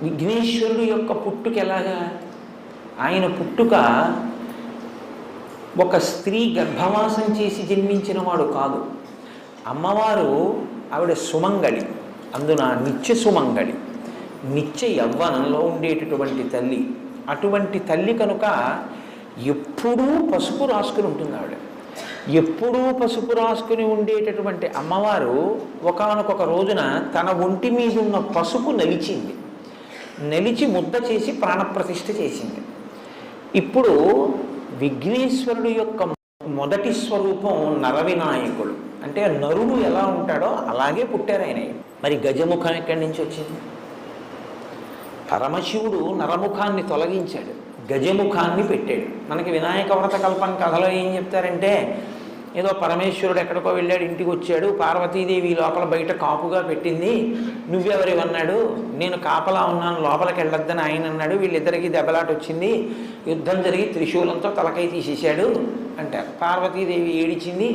విఘ్నేశ్వరుడు యొక్క పుట్టుక ఎలాగా? ఆయన పుట్టుక ఒక స్త్రీ గర్భవాసం చేసి జన్మించిన వాడు కాదు. అమ్మవారు ఆవిడ సుమంగళి, అందున నిత్య సుమంగళి, నిత్య యవ్వనంలో ఉండేటటువంటి తల్లి. అటువంటి తల్లి కనుక ఎప్పుడూ పసుపు రాసుకుని ఉంటుంది ఆవిడ. ఎప్పుడూ పసుపు రాసుకుని ఉండేటటువంటి అమ్మవారు ఒకానొక రోజున తన ఒంటి మీద ఉన్న పసుపు నలిచింది. నలిచి ముద్ద చేసి ప్రాణప్రతిష్ఠ చేసింది. ఇప్పుడు విఘ్నేశ్వరుడు యొక్క మొదటి స్వరూపం నరవినాయకుడు. అంటే నరుడు ఎలా ఉంటాడో అలాగే పుట్టారు ఆయన. మరి గజముఖం ఎక్కడి నుంచి వచ్చింది? పరమశివుడు నరముఖాన్ని తొలగించాడు, గజముఖాన్ని పెట్టాడు. మనకి వినాయక వ్రత కల్పన కథలో ఏం చెప్తారంటే, ఏదో పరమేశ్వరుడు ఎక్కడికో వెళ్ళాడు, ఇంటికి వచ్చాడు, పార్వతీదేవి లోపల బయట కాపుగా పెట్టింది, నువ్వెవరివన్నాడు, నేను కాపలా ఉన్నాను లోపలికి వెళ్ళొద్దని ఆయన అన్నాడు, వీళ్ళిద్దరికీ దెబ్బలాట వచ్చింది, యుద్ధం జరిగి త్రిశూలంతో తలకై తీసేశాడు అంటారు. పార్వతీదేవి ఏడిచింది,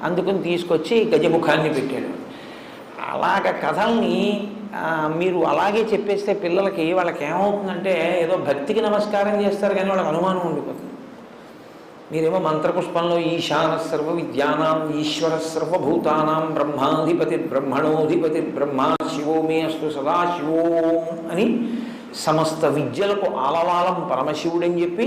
అందుకుని తీసుకొచ్చి గజముఖాన్ని పెట్టాడు. అలాగ కథల్ని మీరు అలాగే చెప్పేస్తే పిల్లలకి వాళ్ళకి ఏమవుతుందంటే ఏదో భక్తికి నమస్కారం చేస్తారు కానీ వాళ్ళకి అనుమానం ఉండిపోతుంది. మీరేమో మంత్రపుష్పంలో ఈశాన సర్వ విద్యానాం ఈశ్వర సర్వభూతానాం బ్రహ్మాధిపతి బ్రహ్మణోధిపతి బ్రహ్మ శివో మే అస్తు సదాశివోం అని సమస్త విద్యలకు ఆలవాలం పరమశివుడని చెప్పి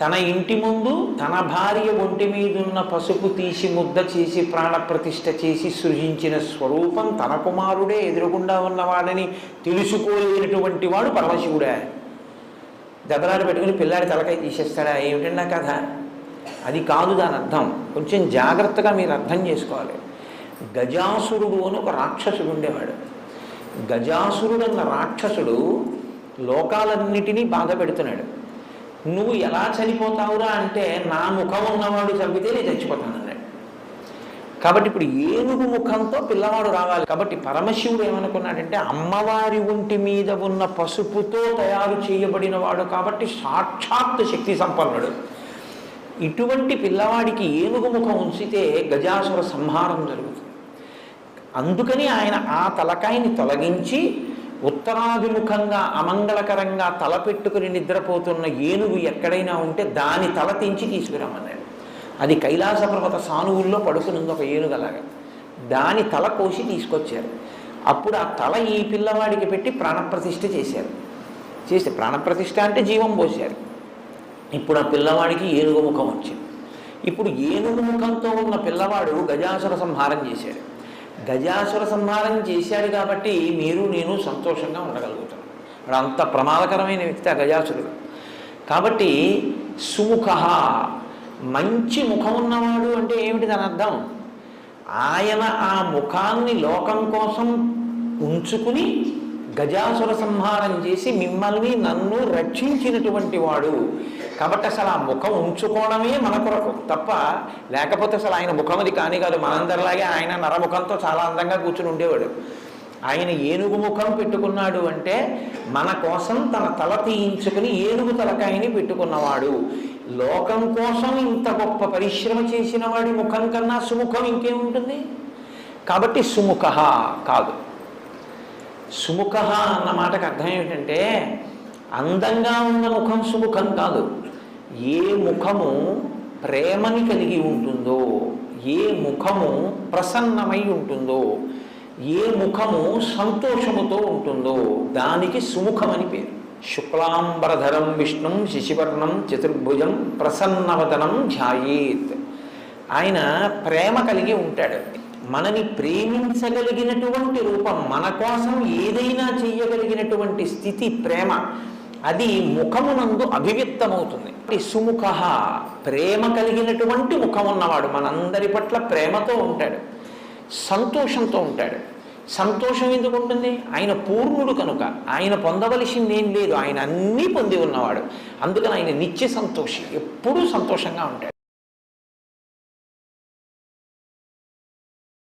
తన ఇంటి ముందు తన భార్య ఒంటి మీదున్న పసుపు తీసి ముద్ద చేసి ప్రాణప్రతిష్ఠ చేసి సృజించిన స్వరూపం తన కుమారుడే ఎదురుగుండా ఉన్నవాడని తెలుసుకోలేనటువంటి వాడు పరమశివుడే. దెబ్బలాట పెట్టుకుని పిల్లాడి తలకాయ తీసేస్తాడా? ఏమిటన్నా కథ? అది కాదు దాని అర్థం. కొంచెం జాగ్రత్తగా మీరు అర్థం చేసుకోవాలి. గజాసురుడు అని ఒక రాక్షసుడు ఉండేవాడు. గజాసురుడు అన్న రాక్షసుడు లోకాలన్నిటినీ బాధ పెడుతున్నాడు. నువ్వు ఎలా చనిపోతావురా అంటే, నా ముఖం ఉన్నవాడు చంపితే నేను చచ్చిపోతానన్నాడు. కాబట్టి ఇప్పుడు ఏనుగు ముఖంతో పిల్లవాడు రావాలి. కాబట్టి పరమశివుడు ఏమనుకున్నాడంటే, అమ్మవారి ఒంటి మీద ఉన్న పసుపుతో తయారు చేయబడిన వాడు కాబట్టి సాక్షాత్ శక్తి సంపన్నుడు. ఇటువంటి పిల్లవాడికి ఏనుగు ముఖం ఉంచితే గజాసుర సంహారం జరుగుతుంది. అందుకని ఆయన ఆ తలకాయని తొలగించి ఉత్తరాభిముఖంగా అమంగళకరంగా తలపెట్టుకుని నిద్రపోతున్న ఏనుగు ఎక్కడైనా ఉంటే దాని తల తెంచి తీసుకురమ్మన్నాడు. అది కైలాస పర్వత సానువుల్లో పడుకునుంది ఒక ఏనుగలాగా. దాని తల కోసి తీసుకొచ్చారు. అప్పుడు ఆ తల ఈ పిల్లవాడికి పెట్టి ప్రాణప్రతిష్ఠ చేశారు. చేస్తే ప్రాణప్రతిష్ఠ అంటే జీవం పోశారు. ఇప్పుడు ఆ పిల్లవాడికి ఏనుగు ముఖం వచ్చింది. ఇప్పుడు ఏనుగు ముఖంతో ఉన్న పిల్లవాడు గజాసుర సంహారం చేశాడు. గజాసుర సంహారం చేశాడు కాబట్టి మీరు నేను సంతోషంగా ఉండగలుగుతాం. వాడు అంత ప్రమాదకరమైన వ్యక్తి ఆ గజాసురుడు. కాబట్టి సుముఖ, మంచి ముఖం ఉన్నవాడు అంటే ఏమిటి దాని అర్థం? ఆయన ఆ ముఖాన్ని లోకం కోసం ఉంచుకుని గజాసుర సంహారం చేసి మిమ్మల్ని నన్ను రక్షించినటువంటి వాడు. కాబట్టి అసలు ఆ ముఖం ఉంచుకోవడమే మన కొరకు తప్ప, లేకపోతే అసలు ఆయన ముఖం అది కానీ కాదు. మనందరిలాగే ఆయన నరముఖంతో చాలా అందంగా కూర్చుని ఉండేవాడు. ఆయన ఏనుగు ముఖం పెట్టుకున్నాడు అంటే మన కోసం తన తల తీయించుకుని ఏనుగు తలకాయని పెట్టుకున్నవాడు. లోకం కోసం ఇంత గొప్ప పరిశ్రమ చేసిన వాడి ముఖం కన్నా సుముఖం ఇంకేముంటుంది? కాబట్టి సుముఖ కాదు. సుముఖ అన్న మాటకు అర్థం ఏమిటంటే, అందంగా ఉన్న ముఖం సుముఖం కాదు. ఏ ముఖము ప్రేమని కలిగి ఉంటుందో, ఏ ముఖము ప్రసన్నమై ఉంటుందో, ఏ ముఖము సంతోషముతో ఉంటుందో దానికి సుముఖమని పేరు. శుక్లాంబరధరం విష్ణుం శశివర్ణం చతుర్భుజం ప్రసన్నవదనం ధ్యాయేత్. ఆయన ప్రేమ కలిగి ఉంటాడు. మనని ప్రేమించగలిగినటువంటి రూపం, మన కోసం ఏదైనా చెయ్యగలిగినటువంటి స్థితి ప్రేమ, అది ముఖమునందు అభివ్యక్తమవుతుంది. సుముఖ, ప్రేమ కలిగినటువంటి ముఖం ఉన్నవాడు మనందరి పట్ల ప్రేమతో ఉంటాడు, సంతోషంతో ఉంటాడు. సంతోషం ఎందుకు ఉంటుంది? ఆయన పూర్ణుడు కనుక ఆయన పొందవలసిందేం లేదు, ఆయన అన్నీ పొంది ఉన్నవాడు. అందుకని ఆయన నిత్య సంతోషి, ఎప్పుడూ సంతోషంగా ఉంటాడు.